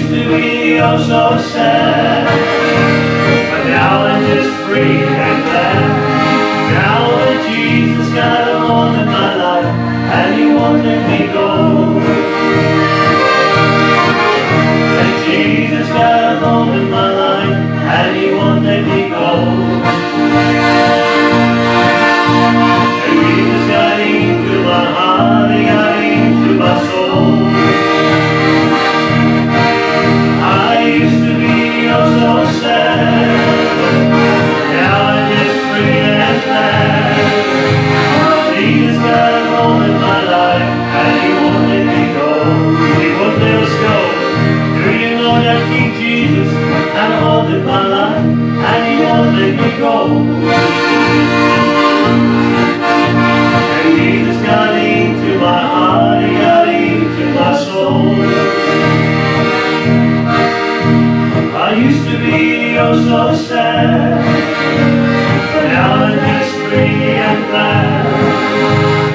used to be oh so sad, but now I'm just free and glad. Now that Jesus got a hold in my life, and He won't let me go. And Jesus got a hold in my life, and He won't let me go. And Jesus got into my heart, He got into my soul. I used to be oh so sad, now I'm just free and glad. Jesus got a hold in my life, and He won't let me go. He won't let us go. Do you know that King Jesus had a hold in my life, and He won't let me go? And Jesus got into my heart, He got into my soul. I used to be oh so sad, but now I'm just free and glad.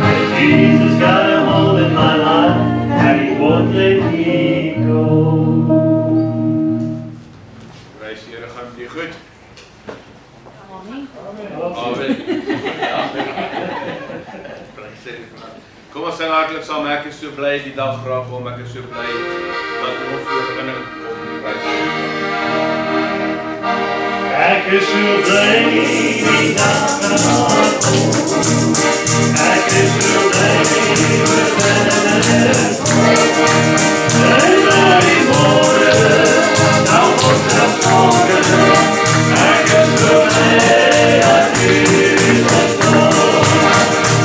And Jesus got a hold in my life, and He won't let me go. Prijs die Here, gaan met u goed. Amen. Amen. Kom ons sing hartlik saam. Ek is so bly die dag graag om. Ek is so bly dat ons voorbeginning kom. Prys die Here. Ek is so bly die dag graag kom. Ek is so bly en die môre nou word het morgen. Ek is so bly dat Jesus kom.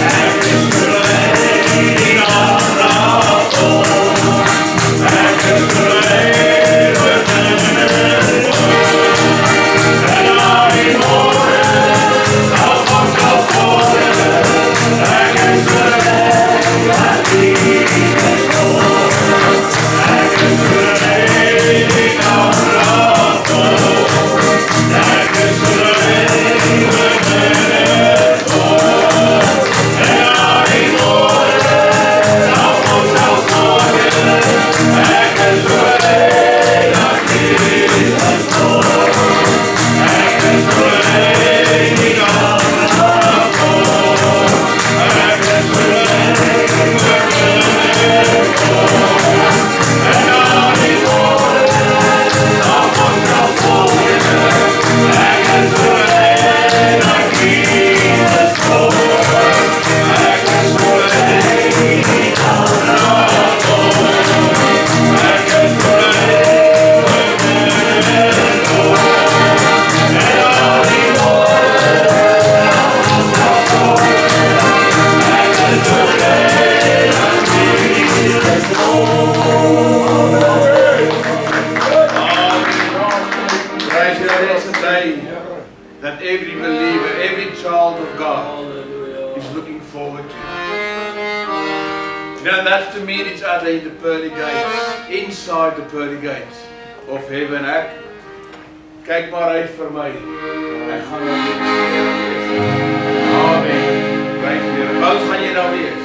Ek is so bly die dag graag kom. Ek is so bly that every believer, every child of God is looking forward to. You know, that's to meet each other in the pearly gates, inside the pearly gates of heaven. Kyk maar uit vir my. Ek gaan nou wees. Amen. Prys die Here. Hoe gaan jy nou wees?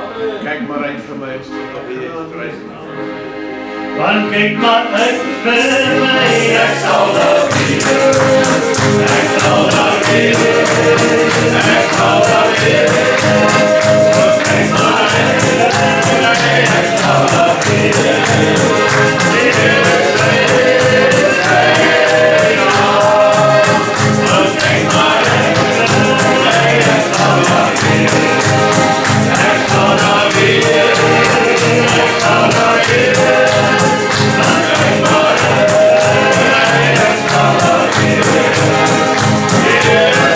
Amen. Kyk maar uit vir my. Prys die naam. Want kyk maar uit vir my. Ek sal daar wees. Ek sal daar wees. Ek sal daar wees. Want kyk maar uit vir my. Ek sal daar wees. Yeah.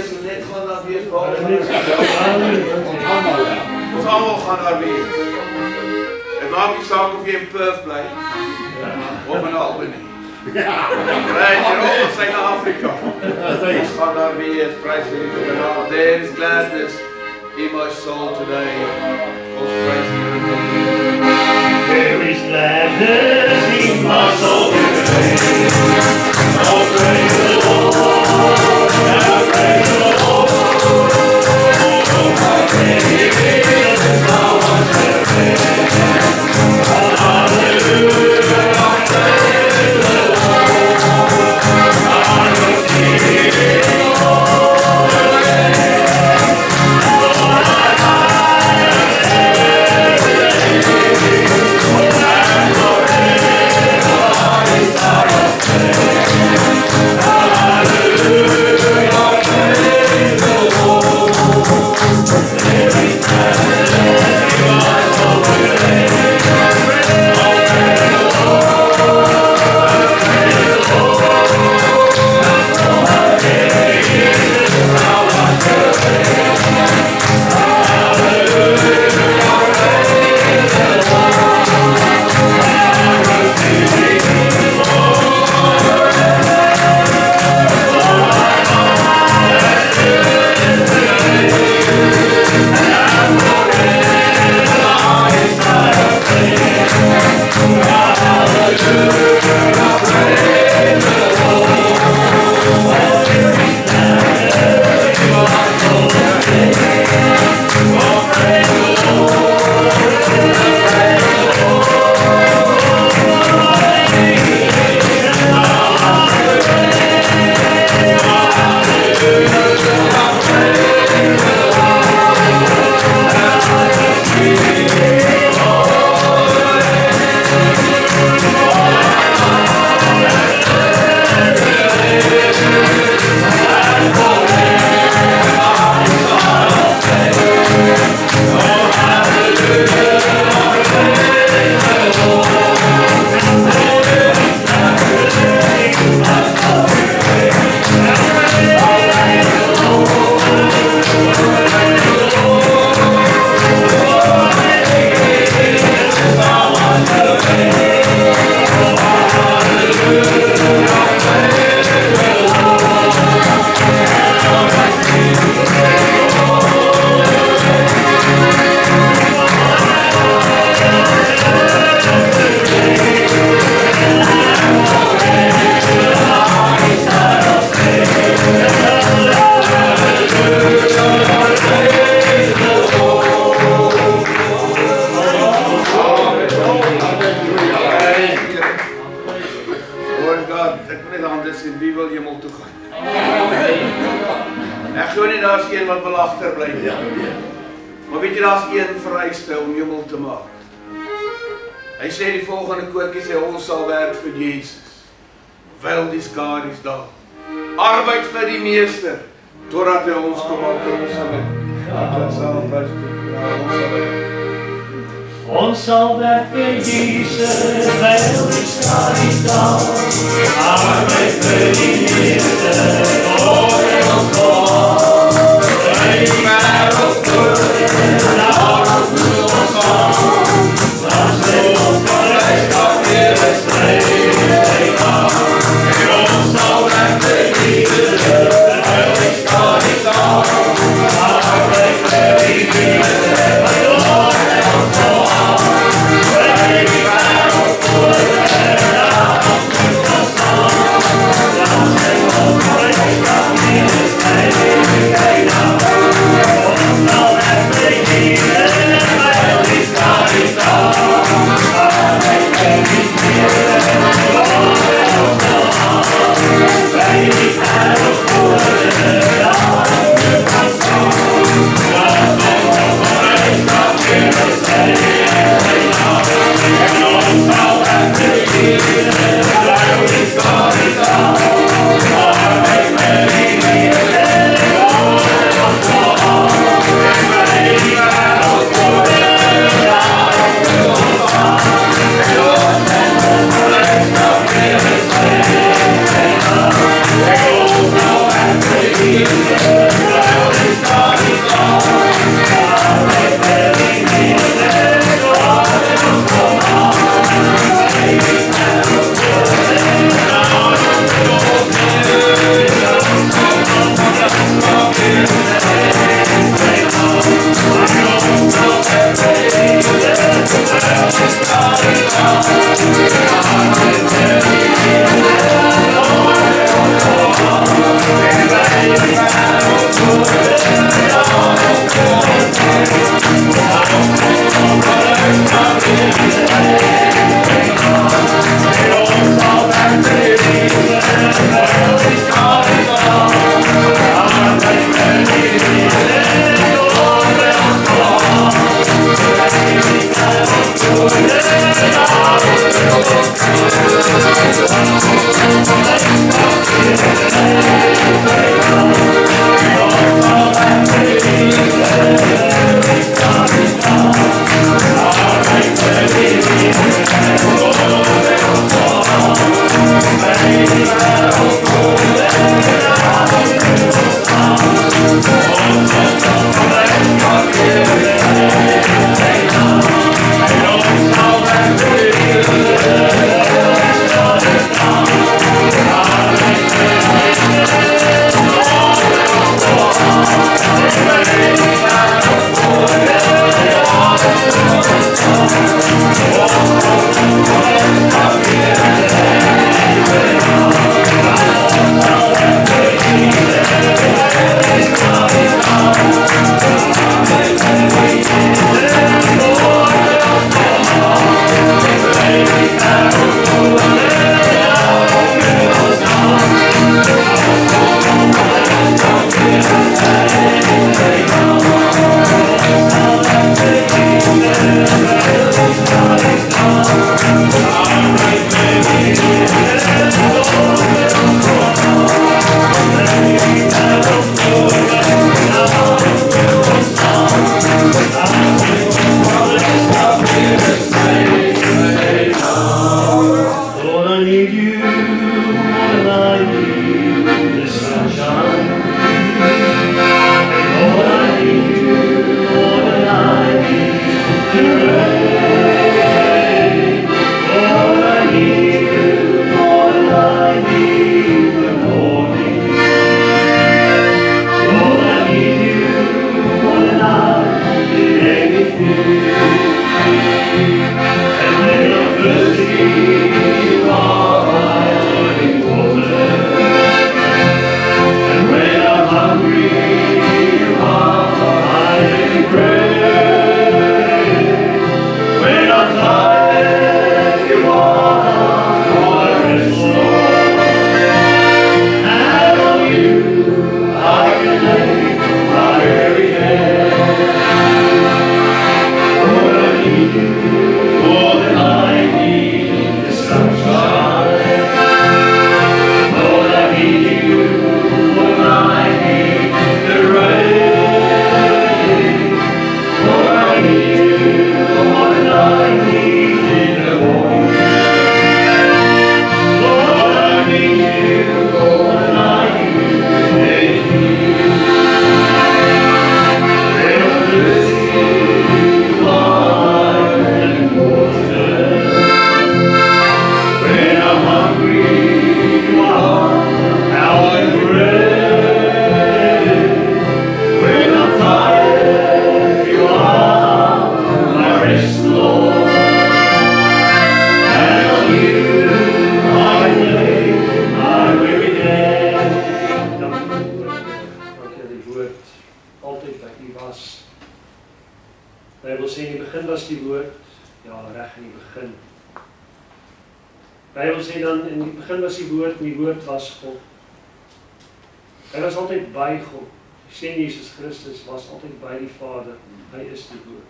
wees en net gaan daar wees behalwe ons almal gaan daar wees. Het maak nie saak of jy in Perth bly of in Albany. Right, you're all Suid-Afrika. Ons gaan daar wees, prys vir die genade. There is gladness in my soul today. Ons prys die Here. There is gladness in my soul today. Oh, praise the Lord. Now praise the Lord. Oh, my praise is how much I pray. Hallelujah. Praise the Lord. I will sing all the days. Lord, Maar weet jy, daar is een vereiste om hemel te maak. Hy sê die volgende koortjie sê, ons sal werk vir Jesus. Wyl die skare is daar. Arbeid vir die meester, totdat hy ons kom maak en ons sal werk. Ons sal werk vir Jesus, wyl die skare is daar. Arbeid vir die meester, totdat hy ons kom maak. Die wêreld voor en daarom moet ons gaan. Dan sê ons beleidskap weer is vrij gaan. En ons sal werk vir Jesus, wyl die skare is daar. Arbeid vir die meester, totdat hy ons kom maak. Die wêreld voor en daarom moet ons gaan. Dan sê ons beleidskap weer When I'm tired, you are rest, Lord. And on you I can lay my weary head. Lord, I need you more than I need the sunshine. Lord, I need you more than I need the rain. Lord, I need you more than I need in the morning. Lord, I need you more than I need in the evening. When I'm thirsty, you are living water. When I'm hungry, you are our bread. When I'm tired, you are my rest, Lord. And on you I lay my weary head. Dank die woord altyd by u was. Die Bybel sê in die begin was die woord, ja, reg in die begin. Die Bybel sê dan in die begin was die woord en die woord was God. Hy was altyd by God. Die Seun Jesus Christus was altyd by die Vader. Hy is die woord.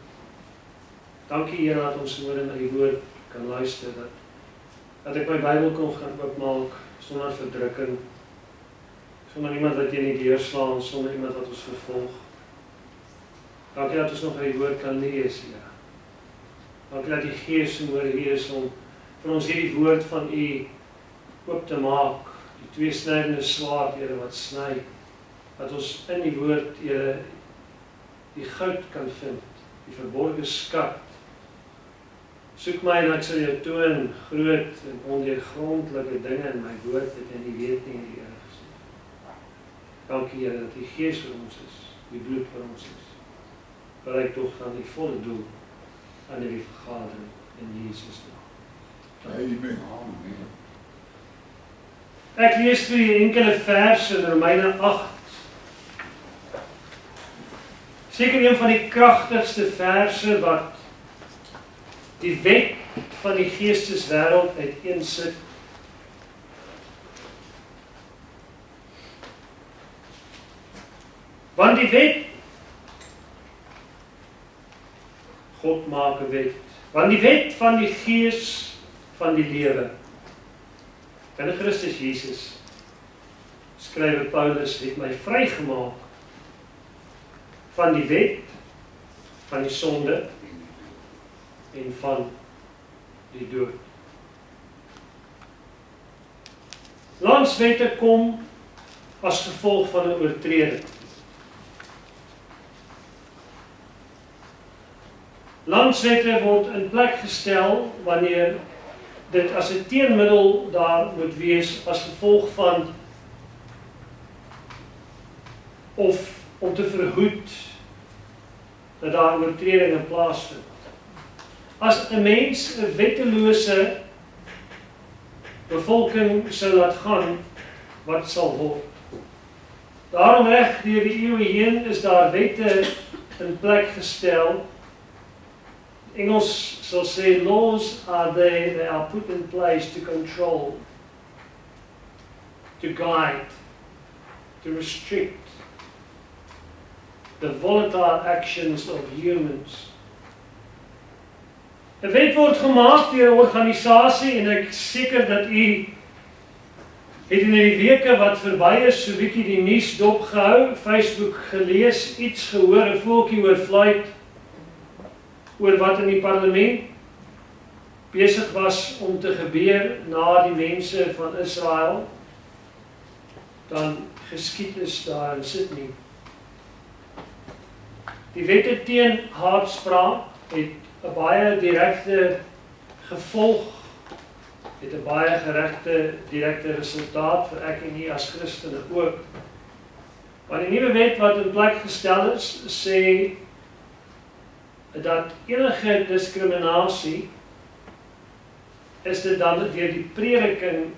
Dankie Here dat ons môre na die woord kan luister, dat ek my Bybel kan oopmaak sonder verdrukking, sonder iemand wat teen die deur slaan, sonder iemand wat ons vervolg. Dankie dat ons nog die woord kan lees, Here. Dankie dat die Gees môre hier is om vir ons hierdie woord van u oop te maak, die tweesnydende swaard, Here, wat sny, dat ons in die woord, Here, die goud kan vind, die verborgde skat. Soek my en ek sal jou toon groot en ondeurgrondelike dinge in my woord wat jy nie weet nie, Here. Dankie, Here, dat die Gees vir ons is, die bloed vir ons is. Bereik tog van die volle doel aan die vergadering in Jesus naam. Amen. Ek lees vir julle enkele verse in Romeine 8. Seker een van die kragtigste verse wat die wet van die geesteswêreld uiteensit. Want die wet, God maak 'n wet. Want die wet van die gees van die lewe in Christus Jesus, skrywer Paulus, het my vrygemaak van die wet, van die sonde en van die dood. Landswette kom as gevolg van 'n oortreding. Landswette word in plek gestel wanneer dit as 'n teenmiddel daar moet wees as gevolg van of om te verhoed dat daar oortredinge plaasvind. As 'n mens 'n wettelose bevolking sou laat gaan, wat sal word? Daarom reg deur die eeue heen is daar wette in plek gestel. Engels sal sê, laws are there, they are put in place to control, to guide, to restrict the volatile actions of humans. 'n wet word gemaak deur 'n organisasie en ek seker dat u het in die weke wat verby is so bietjie die nuus dopgehou, Facebook gelees, iets gehoor, 'n voeltjie oor Floyd, oor wat in die parlement besig was om te gebeur na die mense van Israel, dan geskied is daar in Sydney. Die wette teen haatspraak het 'n baie direkte gevolg, het 'n baie direkte resultaat vir ek en u as Christene ook. Maar die nuwe wet wat in plek gestel is, sê dat enige diskriminasie is dit dan deur die prediking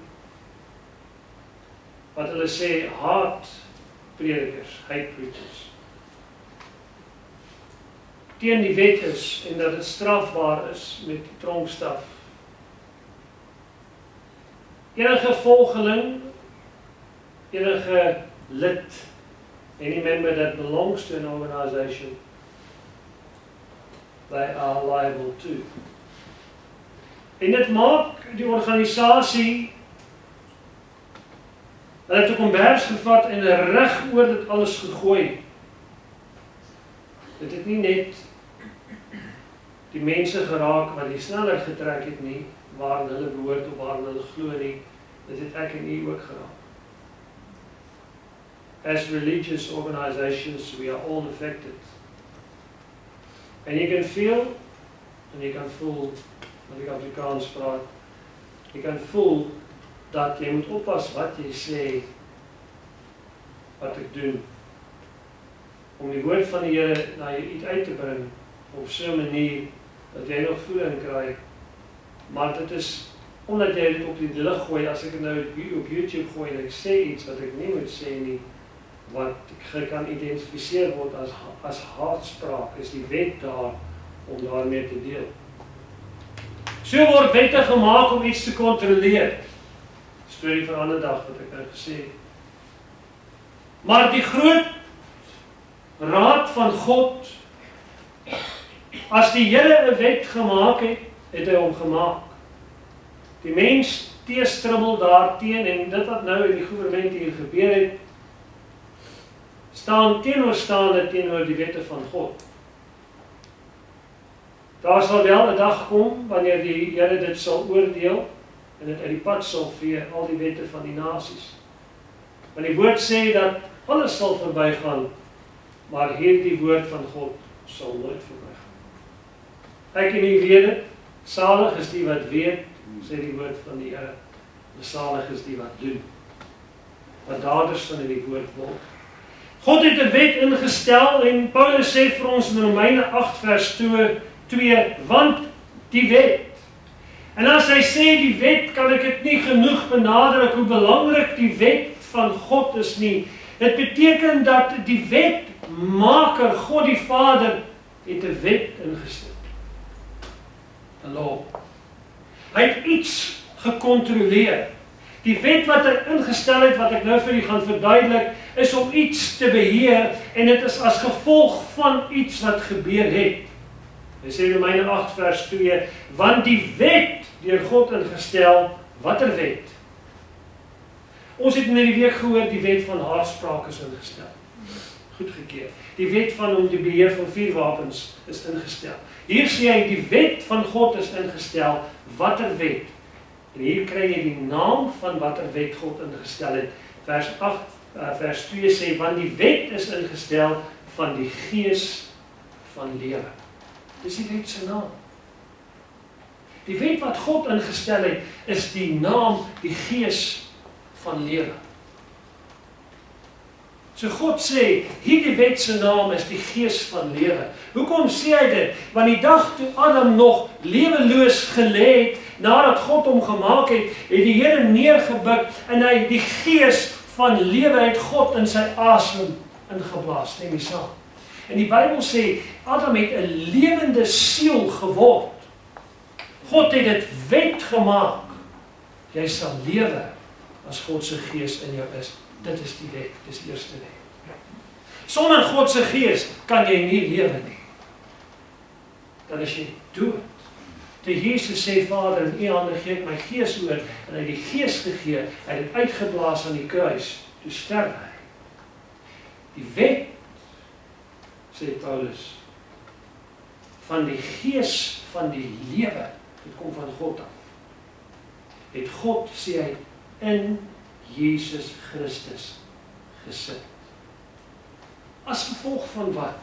wat hulle sê haatpredikers, hate preachers. teen die wet is en dat dit strafbaar is met tronkstraf. Enige volgeling, enige lid, any member that belongs to an organization, they are liable to. En dit maak die organisasie, hulle het 'n kombers gevat en reg oor dit alles gegooi. Dit het nie net die mense geraak wat die sneller getrek het nie, waar hulle behoort of waar hulle glo nie, dit het ek en u ook geraak. As religious organizations, we are all affected. And you can feel, en jy kan voel, wat ek Afrikaans praat, jy kan voel dat jy moet oppas wat jy sê, wat ek doen, om die woord van die Here na jou uit te bring, op so 'n manier, dat jy nog voeding kry, maar dit is, omdat jy dit op die lig gooi, as ek het nou op YouTube gooi, en ek sê iets wat ek nie moet sê nie, wat kan identifiseer word as haatspraak, is die wet daar, om daarmee te deel. So word wette gemaak om iets te kontroleer. Storie van 'n ander dag wat ek nou gesê het. Maar die groot raad van God, as die Here 'n wet gemaak het, het hy hom gemaak. Die mens teestribbel daarteen, en dit wat nou in die goewerment hier gebeur het, staan teenoor die wette van God. Daar sal wel 'n dag kom, wanneer die Here dit sal oordeel, en dit uit die pad sal vee, al die wette van die nasies. Want die woord sê dat alles sal verbygaan, maar hierdie woord van God sal nooit verbygaan. Ek en u weet dit, salig is die wat weet, sê die woord van die Here, en salig is die wat doen, wat daders van die woord word. God het 'n wet ingestel, en Paulus sê vir ons in Romeine 8 vers 2, want die wet. En as hy sê die wet, kan ek dit nie genoeg benadruk hoe belangrik die wet van God is nie. Dit beteken dat die wetmaker, God die Vader, het 'n wet ingestel. 'n law. Hy het iets gekontroleer. Die wet wat hy ingestel het, wat ek nou vir u gaan verduidelik, is om iets te beheer, en dit is as gevolg van iets wat gebeur het. Hy sê Romeine 8 vers 2, want die wet deur God ingestel, watter wet? Ons het in die week gehoor, die wet van haatspraak is ingestel. Goedgekeur. Die wet van om die beheer van vuurwapens is ingestel. Hier sê hy, die wet van God is ingestel, watter wet? En hier kry jy die naam van watter wet God ingestel het. Vers 2 sê, want die wet is ingestel van die gees van lewe. Dis die wet se naam. Die wet wat God ingestel het, is die naam, die gees van lewe. So God sê, hierdie wet se naam is die gees van lewe. Hoekom sê hy dit? Want die dag toe Adam nog leweloos gelê het, nadat God hom gemaak het, het die Here neergebuk, en hy die gees van lewe het God in sy asem ingeblaas, stem jy saam? En die Bybel sê, Adam het 'n lewende siel geword. God het dit wet gemaak. Jy sal lewe as God se gees in jou is. Dit is die wet, dis die eerste wet. Sonder God se gees kan jy nie lewe nie. Dan is jy dood. Toe Jesus sê, Vader, in u hande gee ek my gees oor, en hy het die gees gegee, hy het dit uitgeblaas aan die kruis, toe sterf hy. Die wet, sê Paulus, van die gees van die lewe, dit kom van God af. Het God, sê hy, in Jesus Christus gesit. As gevolg van wat?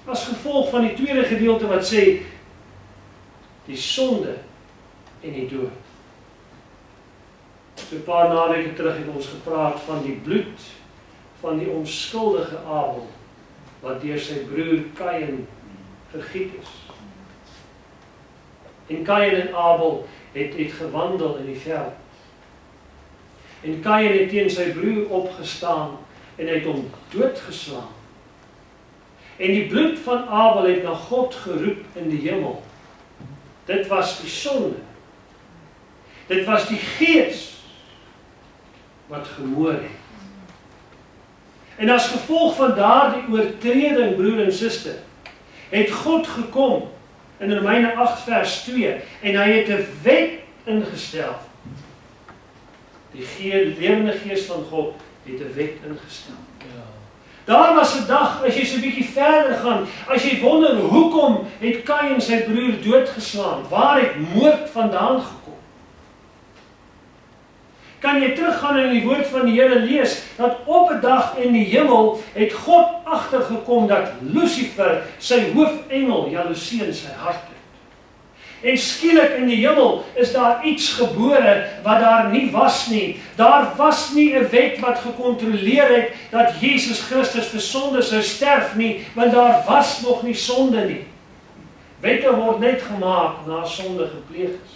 As gevolg van die tweede gedeelte wat sê, die sonde en die dood. So 'n paar naweke terug het ons gepraat van die bloed van die onskuldige Abel, wat deur sy broer Kain vergiet is. En Kain en Abel het gewandel in die veld. En Kain het teen sy broer opgestaan en hy het hom doodgeslaan. En die bloed van Abel het na God geroep in die hemel. Dit was die sonde. Dit was die gees wat gemoor het. En as gevolg van daardie oortreding, broer en suster, het God gekom in Romeine 8 vers 2 en hy het 'n wet ingestel. Die lewende gees van God het 'n wet ingestel. Daar was 'n dag, as jy so 'n bietjie verder gaan, as jy wonder hoekom het Kain sy broer doodgeslaan, waar het moord vandaan gekom? Kan jy teruggaan in die woord van die Here lees, dat op 'n dag in die hemel het God agtergekom dat Lucifer, sy hoofengel, jaloesie in sy hart het. En skielik in die hemel is daar iets gebore wat daar nie was nie. Daar was nie 'n wet wat gekontroleer het dat Jesus Christus vir sonde sou sterf nie, want daar was nog nie sonde nie. Wette word net gemaak na sonde gepleeg is.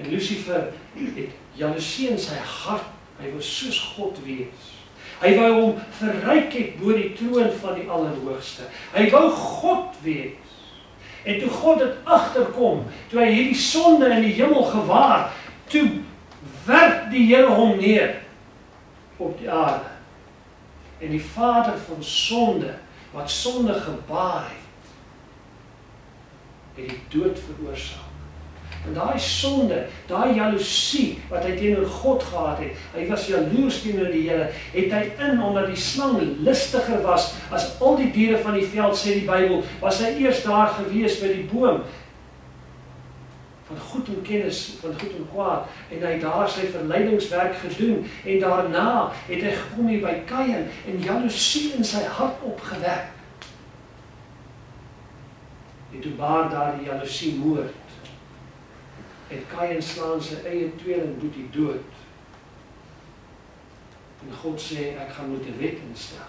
En Lucifer het jaloesie in sy hart. Hy wou soos God wees. Hy wou hom verryk het bo die troon van die Allerhoogste. Hy wou God wees. En toe God dit agterkom, toe hy hierdie sonde in die hemel gewaar, toe werk die Here hom neer op die aarde. En die vader van sonde, wat sonde gebaar het die dood veroorsaak. En daai sonde, daai jaloesie wat hy teenoor God gehad het, hy was jaloers teenoor die Here, het hy omdat die slang listiger was as al die diere van die veld, sê die Bybel, was hy eers daar gewees by die boom van goed en kennis, van goed en kwaad, en hy daar sy verleidingswerk gedoen, en daarna het hy gekom hier by Kain, en jaloesie in sy hart opgewek. En toe baar daar die jaloesie moord. En Kain slaan sy eie tweeling Boetie dood. En God sê, ek gaan moet 'n wet instel.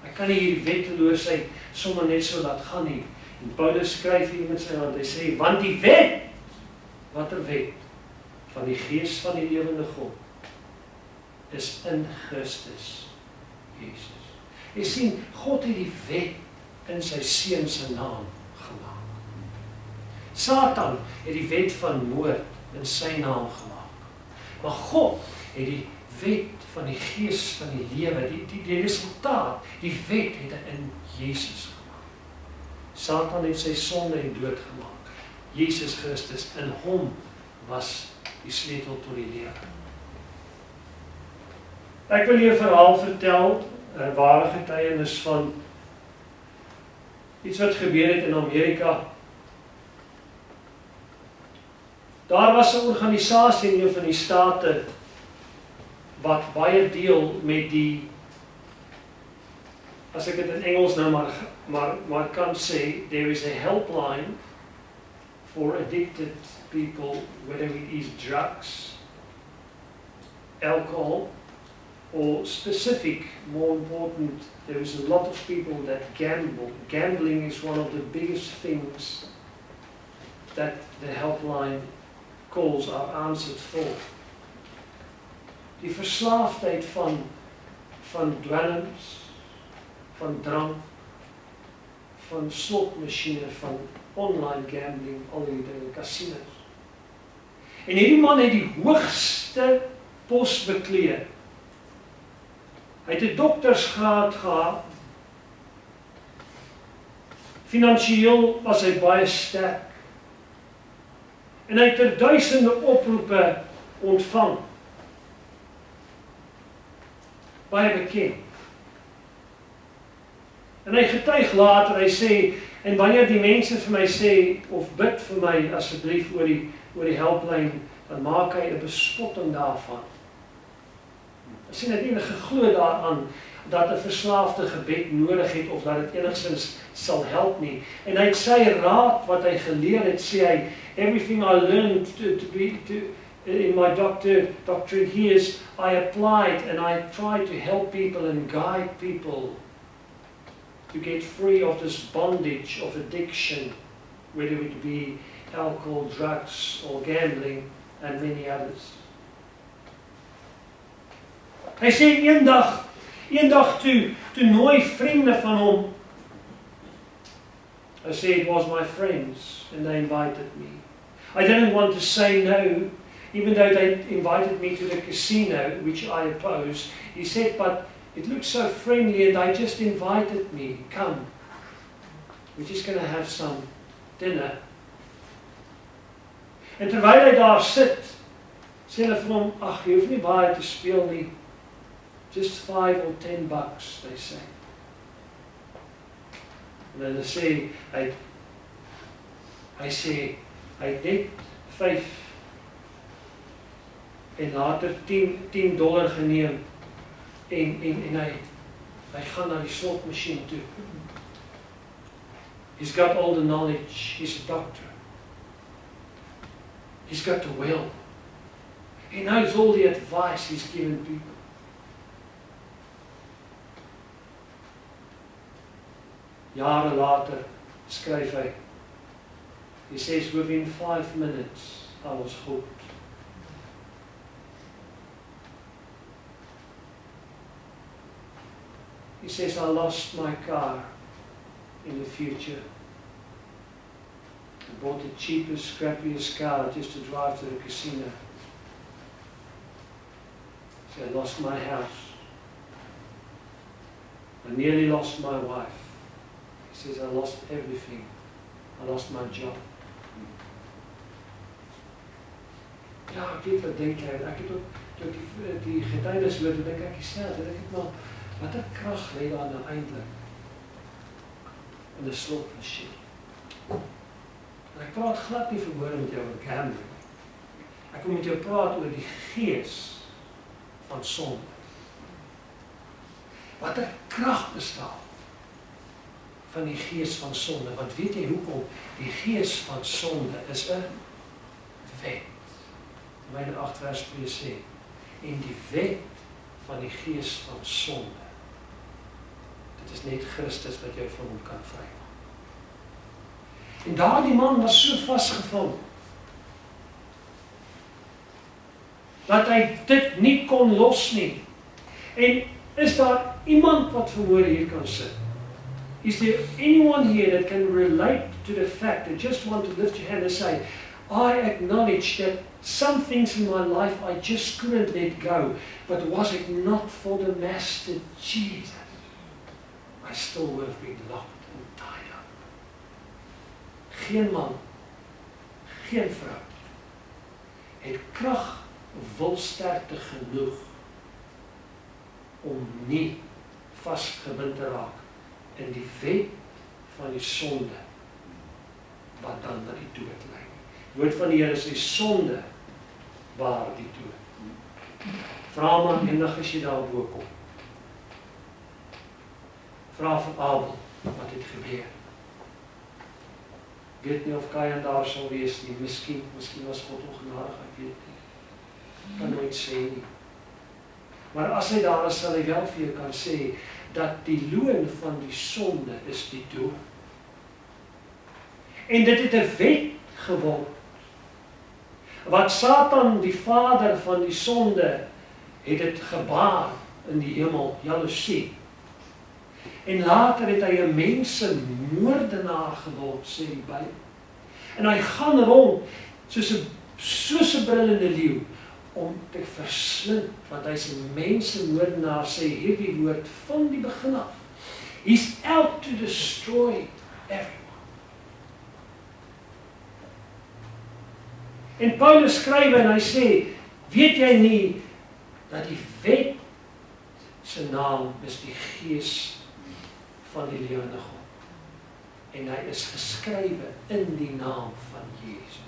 Ek kan nie hierdie wetteloosheid sommer net so laat gaan nie. En Paulus skryf hier met sy hand, hy sê, want die wet, watter wet? Van die gees van die lewende God, is in Christus Jesus. Jy sien, God het die wet in sy seun se naam gemaak. Satan het die wet van moord in sy naam gemaak. Maar God het die wet van die gees van die lewe, die resultaat, die wet het hy in Jesus gemaak. Satan het sy sonde en dood gemaak. Jesus Christus, in hom was die sleutel tot die lewe. Ek wil jou 'n verhaal vertel, 'n ware getuienis van iets wat gebeur het in Amerika. Daar was 'n organisasie in een van die state wat baie deel met die, as ek dit in Engels nou maar kan sê, there is a helpline for addicted people, whether it is drugs, alcohol, or specific, more important, there is a lot of people that gamble. Gambling is one of the biggest things that the helpline calls are answered for. Die verslaafdheid van dwelms, van drank, van slotmachine, van online gambling, al die dinge, casinos. En hierdie man het die hoogste pos beklee. Hy het 'n doktersgraad gehad. Finansieel was hy baie sterk. En hy het duisende oproepe ontvang. Baie bekend. En hy getuig later, hy sê, en wanneer die mense vir my sê, of bid vir my asseblief oor die helplyn, dan maak hy 'n bespotting daarvan. Hy sê net enige geglo daaraan, dat 'n verslaafde gebed nodig het, of dat dit enigstens sal help nie. En hy het sy raad, wat hy geleer het, sê hy, everything I learned in my doctorate here is, I applied and I tried to help people and guide people to get free of this bondage of addiction, whether it be alcohol, drugs, or gambling, and many others. Hy sê eendag Eendag toe nooi vriende van hom. I said it was my friends and they invited me. I didn't want to say no, even though they invited me to the casino, which I opposed. He said, but it looks so friendly and they just invited me. Come, we're just going to have some dinner. En terwyl hy daar sit, sê hulle vir hom, ag, jy hoef nie baie te speel nie. Just $5 or $10, they say. En hulle sê, hy sê, hy het net 5 en later $10 geneem en hy gaan na die slotmasjien toe. He's got all the knowledge, he's a doctor. He's got the will. He knows all the advice he's given people. Jare later skryf hy. He says, within 5 minutes, I was hooked. He says, I lost my car in the future. I bought the cheapest, scrappiest car just to drive to the casino. So I lost my house. I nearly lost my wife. He says, I lost everything. I lost my job. Ja, ek weet wat dink jy, ek het ook die getuienis hoor, dink ek self, en ek het maar, wat 'n krag lê daar nou eintlik in 'n slotmasjien. En ek praat glad nie verhoor met jou oor gambling. Ek wil met jou praat oor die gees van sonde. Wat 'n krag bestaan van die gees van sonde, want weet jy hoekom? Die gees van sonde is 'n wet. Romeine 8 vers 2 sê, en die wet van die gees van sonde, dit is net Christus wat jou van hom kan vrymaak. En daardie man was so vasgevang, dat hy dit nie kon los nie. En is daar iemand wat vanmôre hier kan sit? Is there anyone here that can relate to the fact that just want to lift your hand and say, I acknowledge that some things in my life I just couldn't let go, but was it not for the Master Jesus, I still would have been locked and tied up. Geen man, geen vrou het krag wilsterkte genoeg om nie vasgebind te raak in die wet van die sonde wat dan na die dood lei. Die woord van die Here sê sonde baar die dood. Vra maar enig as jy daarbo kom. Vra vir Abel wat het gebeur. Ek weet nie of Kain daar sal wees nie, miskien was God ongenadig, ek weet nie. Ek kan nooit sê nie. Maar as hy daar is, sal hy wel vir jou kan sê, dat die loon van die sonde is die dood. En dit het 'n wet geword, wat Satan, die vader van die sonde, het dit gebaar in die hemel, jaloesie. En later het hy 'n mensemoordenaar geword, sê die Bybel. En hy gaan rond soos 'n brullende leeu om te verslind, want hy's 'n mensemoordenaar, sê hierdie woord van die begin af. He's out to destroy everyone. En Paulus skryf en hy sê, weet jy nie dat die wet se naam is die gees van die lewende God. En hy is geskrywe in die naam van Jesus.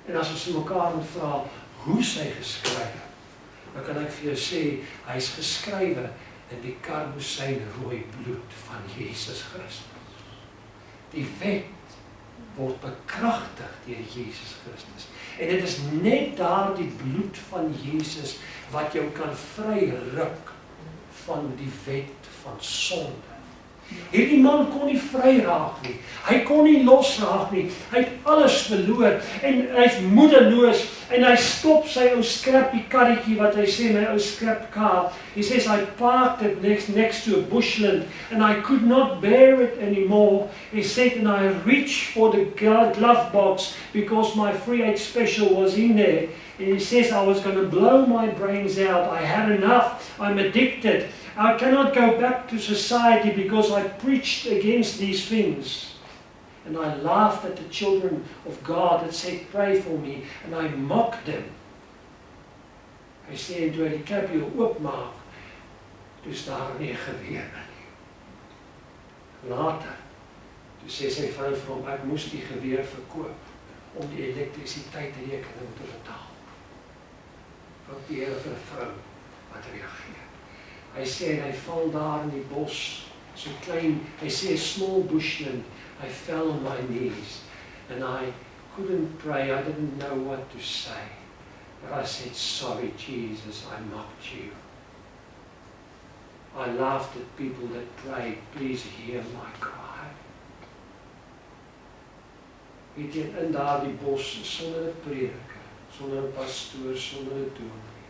En as ons mekaar moet vra, hoe is hy geskrywe? Dan kan ek vir jou sê, hy is geskrywe in die karbosyn rooi bloed van Jesus Christus. Die wet word bekragtig deur Jesus Christus. En dit is net daardie bloed van Jesus wat jou kan vryruk van die wet van sonde. Hierdie man kon nie vry raak nie. Hy kon nie los raak nie. Hy het alles verloor en hy's moedeloos en hy stop sy ou skrappie karretjie wat hy sê my ou scrap car. He says I parked it next to a bushland and I could not bear it anymore. He said and I reached for the glove box because my 3/8 special was in there. And he says I was going to blow my brains out. I had enough. I'm addicted. I cannot go back to society because I preached against these things. And I laughed at the children of God that said, pray for me. And I mocked them. Hy sê, en toe hy die kapie oopmaak, toe staan nie geweer nie. Later, toe sê sy vrou vir hom, ek moes die geweer verkoop om die elektrisiteitsrekening te betaal. Wat die Here vir 'n vrou wat reageer. Hy sê, en hy val daar in die bos, so klein, hy sê, small bushland, I fell on my knees, and I couldn't pray, I didn't know what to say, but I said, sorry Jesus, I mocked you. I laughed at people that prayed, please hear my cry. Weet jy, in daardie bos, sonder 'n prediker, sonder 'n pastoor, sonder 'n dominee,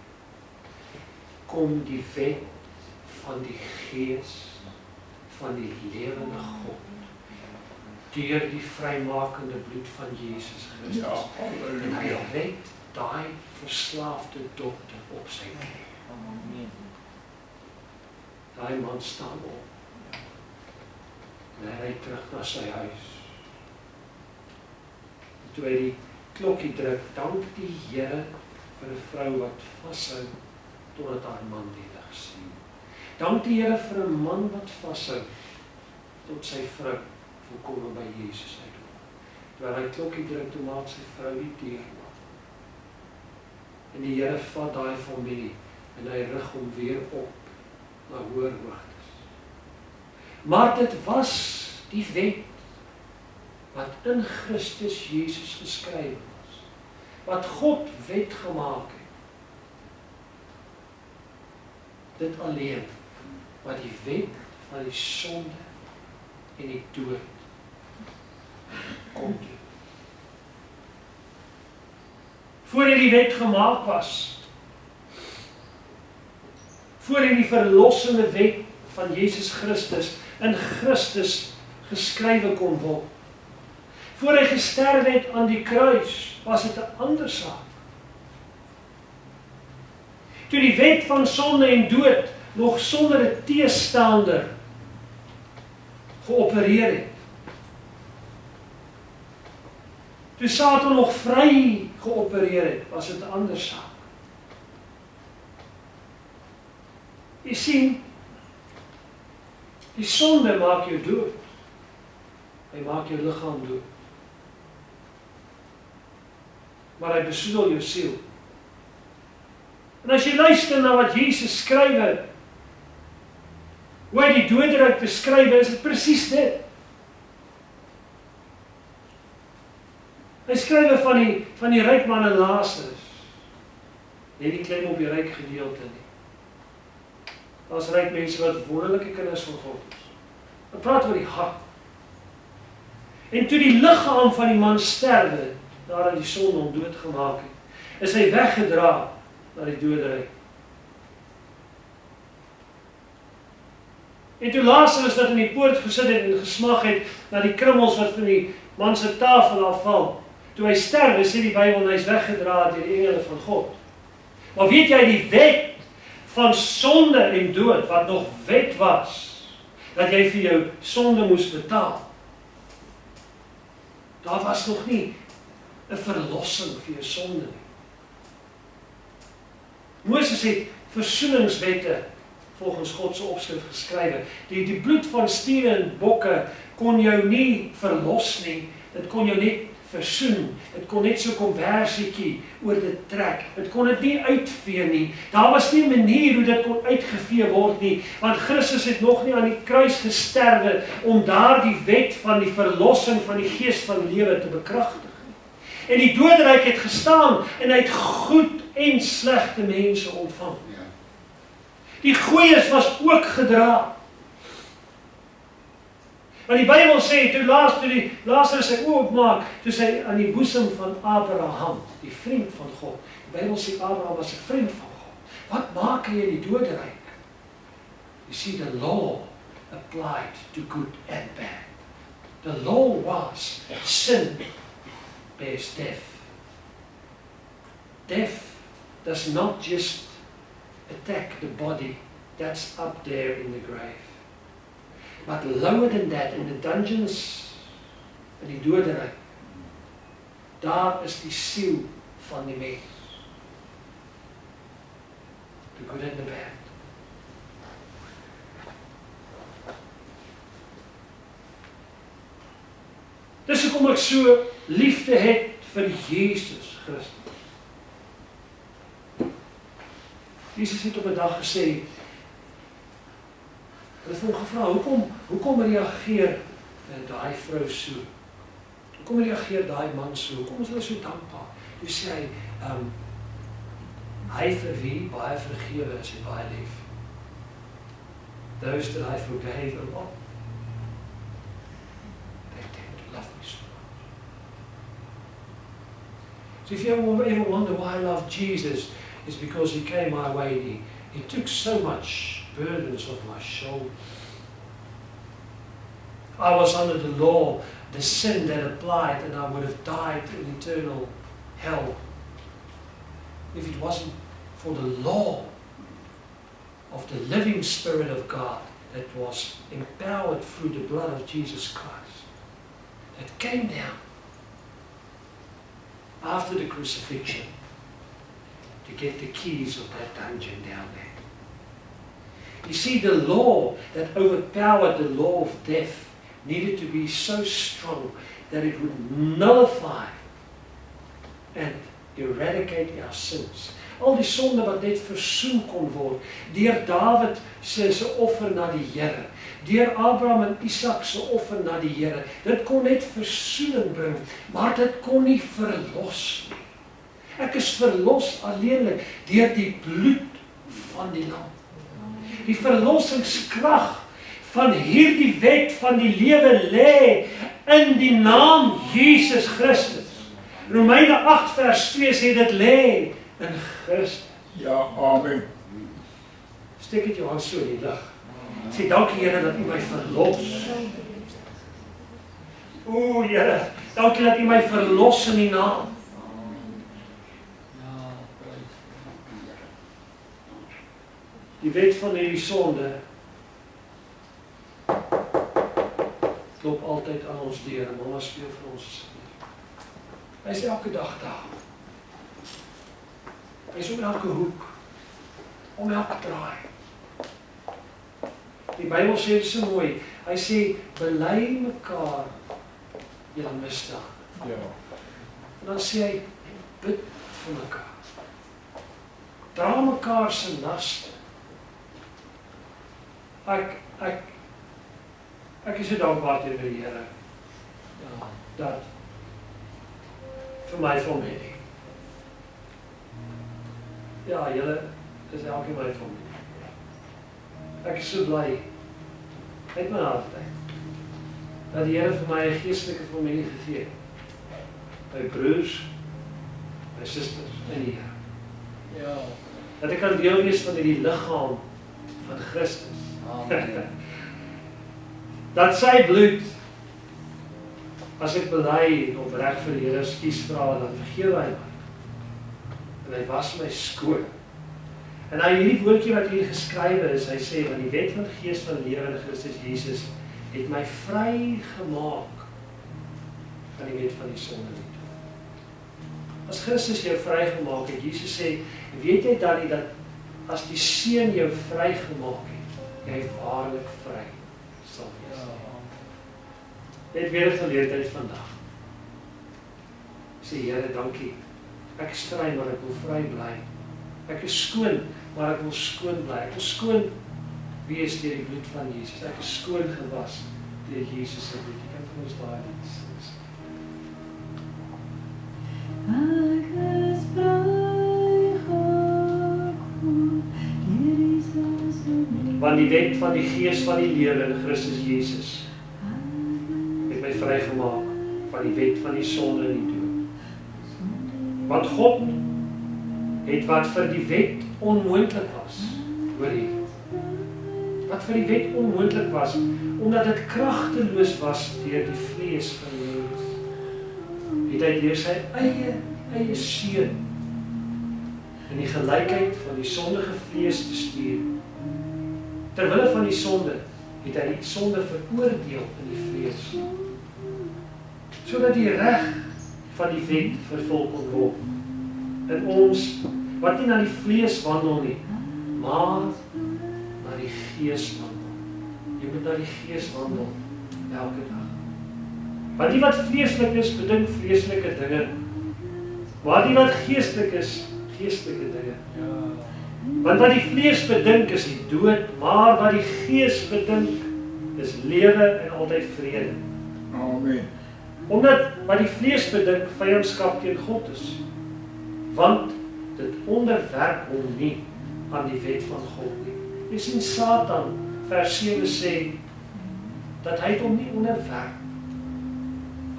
kom die wet van die Gees van die lewende God deur die vrymakende bloed van Jesus Christus. Ja, en hy red daai verslaafde dokter op sy knie. Daai man staan op. En hy ry terug na sy huis. En toe hy die klokkie druk, dank die Here vir 'n vrou wat vashou totdat haar man die lig sien. Dank die Here vir 'n man wat vashou tot sy vrou volkome by Jesus uitkom. Terwyl hy klokkie druk, toe maak sy vrou die deur oop. En die Here vat daai familie en hy rig hom weer op na hoër hoogtes. Maar dit was die wet wat in Christus Jesus geskryf was. Wat God wet gemaak het. Dit alleen wat die wet van die sonde en die dood kom doen. Voordat die wet gemaak was, voordat die verlossende wet van Jesus Christus in Christus geskrywe kon word, voor hy gesterf het aan die kruis, was dit 'n ander saak. Toe die wet van sonde en dood nog sonder 'n teestander geopereer het. Toe Satan nog vry geopereer het, was dit 'n ander saak. Jy sien, die sonde maak jou dood. Hy maak jou liggaam dood. Maar hy besoedel jou siel. En as jy luister na wat Jesus skryf, hoe hy die doderyk beskryf, is dit presies dit. Hy skryf van die ryk man en Lazarus. Nie die klem op die ryk gedeelte nie. Daar's ryk mense wat wonderlike kinders van God is. Hy praat oor die hart. En toe die liggaam van die man sterwe, nadat die sonde hom doodgemaak het, is hy weggedra na die doderyk. En toe Lazarus wat in die poort gesit het en gesmag het na die krummels wat van die man se tafel afval, toe hy sterwe, sê die Bybel, hy is weggedra deur die engele van God. Maar weet jy, die wet van sonde en dood, wat nog wet was, dat jy vir jou sonde moes betaal, daar was nog nie 'n verlossing vir jou sonde nie. Moses het versoeningswette volgens God se opskrif geskrywe. Die bloed van stiere en bokke kon jou nie verlos nie, dit kon jou net versoen, dit kon net so 'n konversietjie oor dit trek, dit kon dit nie uitvee nie, daar was nie 'n manier hoe dit kon uitgevee word nie, want Christus het nog nie aan die kruis gesterwe om daardie wet van die verlossing van die gees van lewe te bekragtig. En die doderyk het gestaan en hy het goed en slegte mense ontvang. Die goeies was ook gedra. Want die Bybel sê, toe Lazarus sy oë oopmaak, toe sy aan die boesem van Abraham, die vriend van God. Die Bybel sê Abraham was 'n vriend van God. Wat maak hy in die doderyk? You see, the law applied to good and bad. The law was sin bears death. Death does not just attack the body that's up there in the grave. But lower than that, in the dungeons, in die doderyk, daar is die siel van die mens. The good and the bad. Dis hoekom ek so liefde het vir Jesus Christus. Jesus het op 'n dag gesê, hulle het hom gevra, hoekom reageer daai vrou so? Hoekom reageer daai man so? Hoekom is hulle so dankbaar? Toe sê hy, hy vir wie baie vergewe is, hy baie lief. Those that I forgave a lot, they tend to love me so much. So if you ever wonder why I love Jesus, it's because he came my way and he took so much burdens off my shoulders. I was under the law, the sin that applied, and I would have died in eternal hell if it wasn't for the law of the living Spirit of God that was empowered through the blood of Jesus Christ, that came down after the crucifixion to get the keys of that dungeon down there. You see, the law that overpowered the law of death needed to be so strong that it would nullify and eradicate our sins. Al die sonde wat net versoen kon word deur Dawid se offer na die Here, deur Abraham en Isak se offer na die Here. Dit kon net versoening bring, maar dit kon nie verlos nie. Ek is verlos alleenlik deur die bloed van die lam. Die verlossingskrag van hierdie wet van die lewe lê in die naam Jesus Christus. Romeine 8 vers 2 sê dit lê in Christus. Ja, amen. Steek dit jou hand so in die lug. Sê dankie Here dat U my verlos. O Here, dankie dat U my verlos in die naam. Die wet van hierdie sonde klop altyd aan ons deur en Mama speel vir ons. Hy is elke dag daar. Hy is om elke hoek, om elke draai. Die Bybel sê dit so mooi. Hy sê, bely mekaar julle misdaad. Ja. En dan sê hy, bid vir mekaar. Dra mekaar se laste. Ek is so dankbaar teenoor die Here dat vir my familie. Ja, julle is elke my familie. Ek is so bly uit my hart dat die Here vir my 'n geestelike familie gegee het. My broers, my susters in die Here. Ja. Dat ek kan deel wees van hierdie liggaam van Christus. Dat sy bloed, as ek bely en opreg vir die Here skuis vra, dan vergewe hy my. En hy was my skoon. En hy hierdie woordjie wat hier geskrywe is, hy sê, want die wet van die Gees van lewe in Christus Jesus het my vry gemaak van die wet van die sonde. As Christus jou vry gemaak het, Jesus sê, weet jy dan nie dat as die Seun jou vry gemaak het, jy waarlik vry sal wees. Net weer 'n geleentheid vandag. Sê Here, dankie. Ek is vry, maar ek wil vry bly. Ek is skoon, maar ek wil skoon bly. Ek wil skoon wees deur die bloed van Jesus. Ek is skoon gewas deur Jesus se bloed. Ek kan vir ons daai net sê. Want die wet van die Gees van die lewe in Christus Jesus het my vrygemaak van die wet van die sonde en die dood. Want God het wat vir die wet onmoontlik was, hoor jy? Wat vir die wet onmoontlik was, omdat dit kragteloos was deur die vlees van die mens, het hy deur sy eie seun in die gelykheid van die sondige vlees te stuur. Terwille van die sonde het hy die sonde veroordeel in die vlees, sodat die reg van die wet vervul kon word in ons wat nie na die vlees wandel nie, maar na die gees wandel. Jy moet na die gees wandel elke dag. Want die wat vleeslik is, bedink vleeslike dinge, maar die wat geestelik is, geestelike dinge. Want wat die vlees bedink is die dood, maar wat die gees bedink is lewe en altyd vrede. Amen. Omdat wat die vlees bedink vyandskap teen God is, want dit onderwerp hom nie aan die wet van God nie. Jy sien Satan, vers 7 sê, dat hy hom nie onderwerp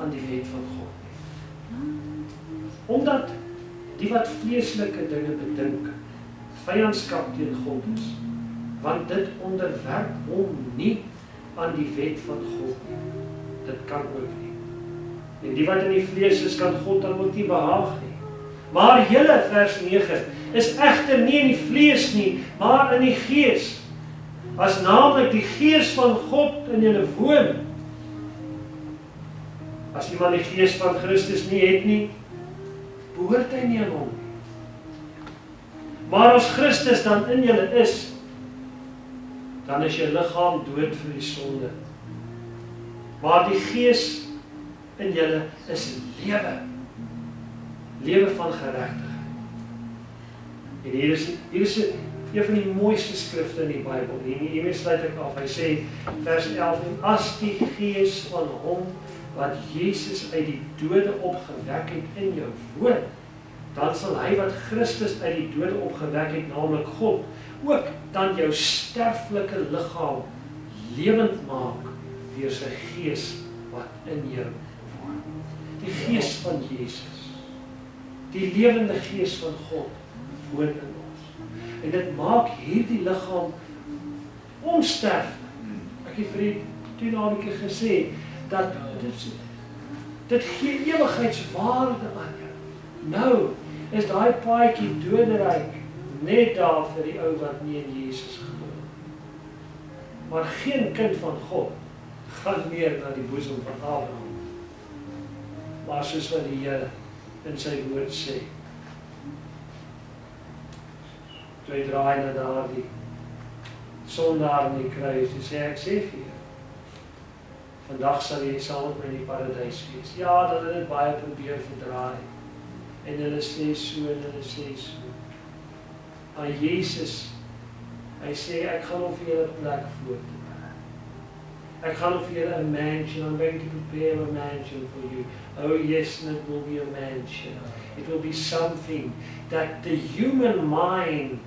aan die wet van God nie. Omdat die wat vleeslike dinge bedink, vyandskap teen God is, want dit onderwerp hom nie aan die wet van God nie. Dit kan ook nie. En die wat in die vlees is, kan God dan ook nie behaag nie. Maar julle, vers 9, is egter nie in die vlees nie, maar in die gees. As naamlik die gees van God in julle woon. As iemand die gees van Christus nie het nie, behoort hy nie aan hom. Maar as Christus dan in julle is, dan is jou liggaam dood vir die sonde. Maar die gees in julle is lewe. Lewe van geregtigheid. En hier is een van die mooiste skrifte in die Bybel. Hiermee sluit ek af. Hy sê, vers 11, en as die gees van hom wat Jesus uit die dode opgewek het in jou woon, dan sal hy wat Christus uit die dode opgewek het, naamlik God, ook dan jou sterflike liggaam lewend maak deur sy gees wat in jou woon. Die gees van Jesus. Die lewende gees van God woon in ons. En dit maak hierdie liggaam onsterflik. Ek het vir die toenademike gesê, dat dit gee ewigheidswaarde aan jou. Nou is daai paadjie doderyk net daar vir die ou wat nie in Jesus glo. Maar geen kind van God gaan meer na die boesem van Abraham. Maar soos wat die Here in sy woord sê, toe hy draai na daardie sondaar in die kruis, toe sê ek sê vir jou, vandag sal jy saam met my in die paradys wees. Ja, dat hulle dit baie probeer verdraai. En hulle sê so en hulle sê so. Maar Jesus, hy sê, ek gaan om vir julle 'n plek voor te berei. Ek gaan om vir julle 'n mansion, I'm going to prepare a mansion for you. Oh yes, and it will be a mansion. It will be something that the human mind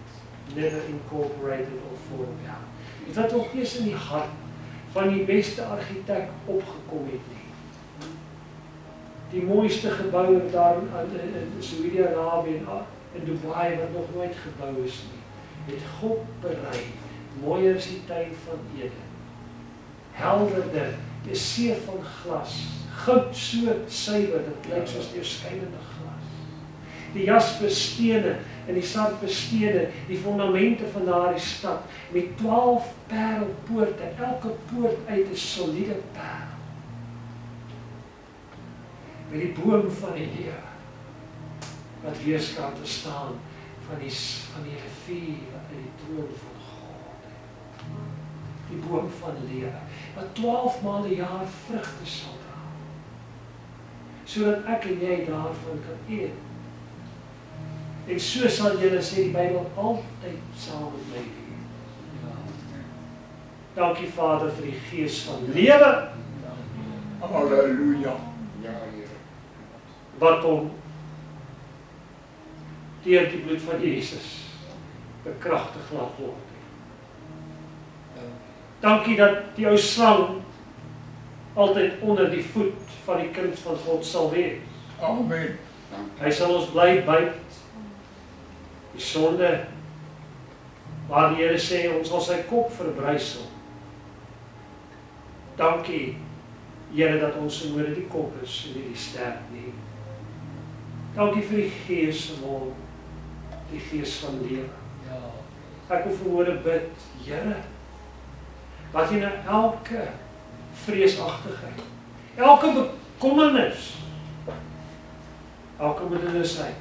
never incorporated or thought about. Dit wat nog eens in die hart van die beste argitek opgekom het nie. Die mooiste gebou daar in Saudi-Arabië en in Dubai wat nog nooit gebou is nie, het God berei, mooier as die tuin van Eden. Helderder, 'n see van glas, goud so suiwer, dit lyk soos deurskynende glas. Die jasperstene en die sandbestene, die fondamente van daardie stad, met 12 parelpoorte, elke poort uit 'n soliede parel. Met die boom van die lewe, wat weerskante staan van die rivier wat uit die troon van God. Die boom van lewe, wat 12 maal 'n jaar vrugte sal dra, sodat ek en jy daarvan kan eet. En so sal julle, sê die Bybel, altyd saam met my wees. Dankie Vader vir die gees van lewe. Halleluja. Wat hom deur die bloed van Jesus bekragtig laat word. Dankie dat die ou slang altyd onder die voet van die kind van God sal wees. Amen. Hy sal ons bly byt. Die sonde, waar die Here sê, ons sal sy kop verbrysel. Dankie, Here, dat ons so nooit die kop is en nie die sterk nie. Dankie vir die Gees van die Gees van lewe. Ek wil vanmôre bid, Here, dat jy na elke vreesagtigheid, elke bekommernis, elke moedeloosheid,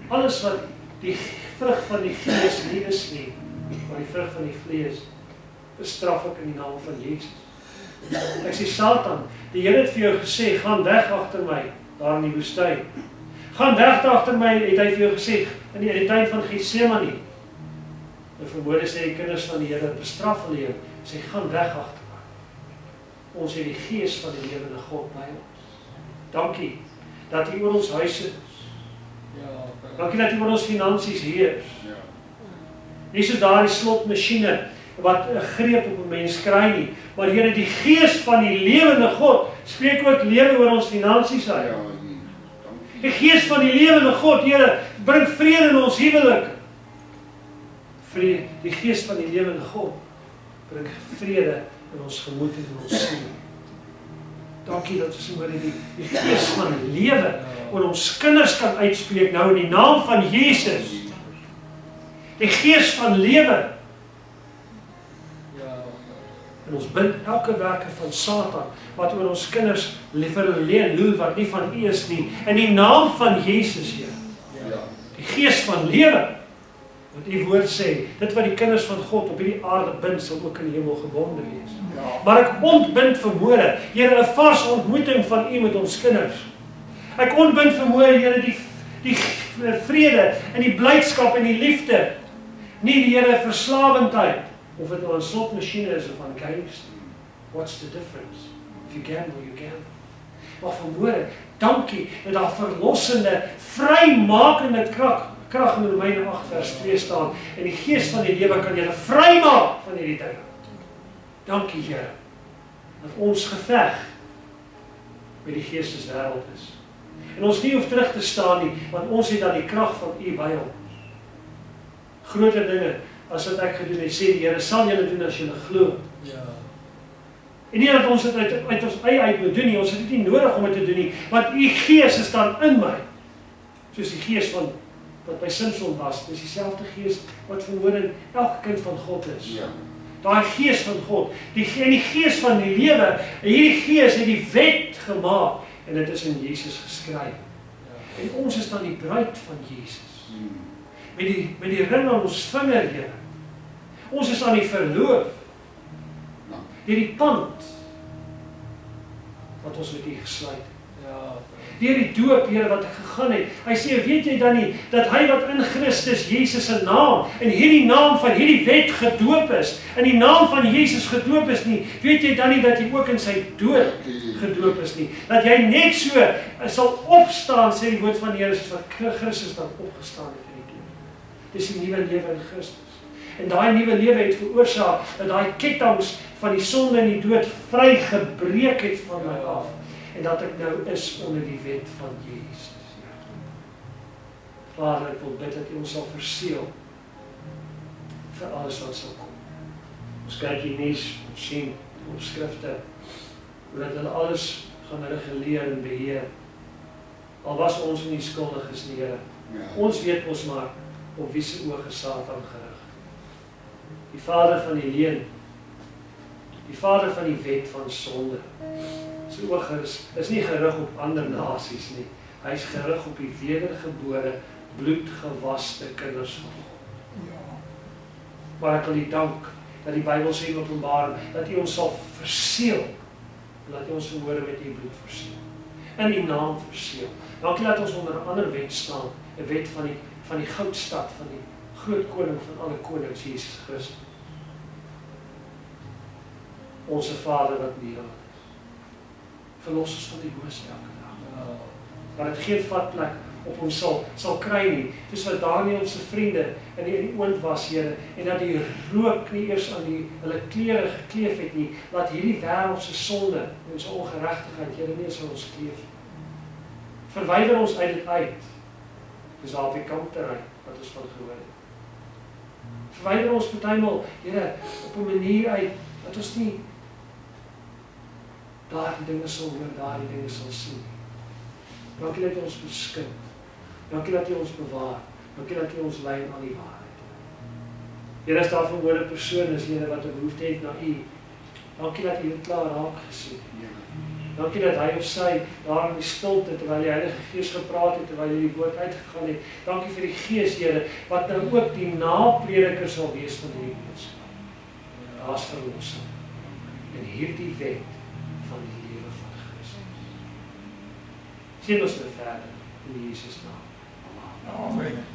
alles wat die vrug van die Gees nie is nie, maar die vrug van die vlees, bestraf ek in die naam van Jesus. Ek sê, Satan, die Here het vir jou gesê, gaan weg agter my, daar in die woestyn. Gaan weg agter my, het hy vir jou gesê, in die tuin van Getsemane. En vermoede sê die kinders van die Here, bestraf hulle jou, sê, gaan weg agter my. Ons het die Gees van die lewende God by ons. Dankie, dat hy oor ons huise is. Dankie dat hy oor ons finansies heers. Nie soos daar die slotmasjiene, wat 'n greep op 'n mens kry nie, maar Here, die Gees van die lewende God, spreek ook lewe oor ons finansies uit. Die Gees van die lewende God, Here, bring vrede in ons huwelik. Vrede, die Gees van die lewende God, bring vrede in ons gemoed en in ons siel. Dankie dat ons oor die Gees van lewe oor ons kinders kan uitspreek, nou in die naam van Jesus. Die Gees van lewe. En ons bind elke werke van Satan, wat oor ons kinders verleen, wat nie van U is nie, in die naam van Jesus, Here. Die Gees van lewe, wat U woord sê, dit wat die kinders van God op hierdie aarde bind, sal ook in die hemel gebonde wees. Maar ek ontbind vanmôre, Here, 'n vars ontmoeting van U met ons kinders. Ek ontbind vanmôre, Here, die vrede en die blydskap en die liefde, nie die Here verslawendheid, of dit nou 'n slotmasjiene is of aan games. What's the difference? If you gamble, you gamble. Maar vanmôre, dankie dat daar verlossende, vrymakende krag in Romeine 8 vers 2 staan, en die Gees van die lewe kan julle vrymaak van hierdie tyd. Dankie, Here, dat ons geveg met die geesteswêreld is. En ons nie hoef terug te staan nie, want ons het dan die krag van U by ons. Groter dinge as wat ek gedoen het, sê die Here, sal julle doen as julle glo. En nie dat ons dit uit ons eie uit moet doen nie, ons het dit nie nodig om dit te doen nie, want U Gees is dan in my. Soos die Gees van wat by Simson was, dis dieselfde Gees wat vanmôre in elke kind van God is. Daai Gees van God, die Gees van die lewe, en hierdie Gees het die wet gemaak, en dit is in Jesus geskryf. En ons is dan die bruid van Jesus. Met die ring aan ons vinger, Here. Ons is aan die verloof. Deur die pand wat ons met U gesluit het. Deur die doop, Here, wat ek gegaan het. Hy sê, weet jy dan nie, dat hy wat in Christus Jesus se naam, in hierdie naam van hierdie wet gedoop is, in die naam van Jesus gedoop is nie, weet jy dan nie dat jy ook in sy dood gedoop is nie, dat jy net so sal opstaan, sê die woord van die Here, soos wat Christus dan opgestaan het in die dood. Dis die nuwe lewe in Christus. En daai nuwe lewe het veroorsaak dat daai ketTINGs van die sonde en die dood vrygebreek het van my af. En dat ek nou is onder die wet van Jesus. Vader, ek wil bid dat U ons sal verseël vir alles wat sal kom. Ons kyk hier nuus, ons sien op skrifte, hoe dat hulle alles gaan reguleer en beheer. Al was ons nie skuldig is nie, Here. Ons weet ons maar op wie se oë Satan gerig. Die vader van die leuen, die vader van die wet van sonde. Sy oog is nie gerig op ander nasies nie. Hy is gerig op die wedergebore, bloedgewaste kinders van God. Maar ek wil U dank dat die Bybel sê in Openbaring dat U ons sal verseël, dat U ons vanmôre met U bloed verseël. In U naam verseël. Dankie dat ons onder 'n ander wet staan, 'n wet van die goudstad, van die groot koning van alle konings, Jesus Christus. Onse Vader wat in die hemel is. Verlos ons van die bose elke dag. Dat dit geen vatplek op hom sal kry nie. Dis wat Daniel se vriende in die oond was, Here, en dat die rook nie eers aan hulle klere gekleef het nie, dat hierdie wêreld se sonde en se ongeregtigheid, Here, nie eens aan ons kleef nie. Verwyder ons uit dit uit. Dis daar op die kampterrein wat ons van gehoor het. Verwyder ons partymal, Here, op 'n manier uit dat ons nie daardie dinge sal hoor, daardie dinge sal sien. Dankie dat U ons beskin. Dankie dat U ons bewaar. Dankie dat U ons lei in al die waarheid. Here, as daar verhoorde persoon is, Here, wat 'n behoefte het na U, dankie dat U dit klaar raak gesien. Dankie dat hy of sy daar in die stilte, terwyl die Heilige Gees gepraat het, terwyl die woord uitgegaan het. Dankie vir die Gees, Here, wat nou ook die naprediker sal wees van hierdie boodskap. Daar's verlossing in hierdie wet van die lewe van Christus. Sien ons nou verder in Jesus naam. Amen.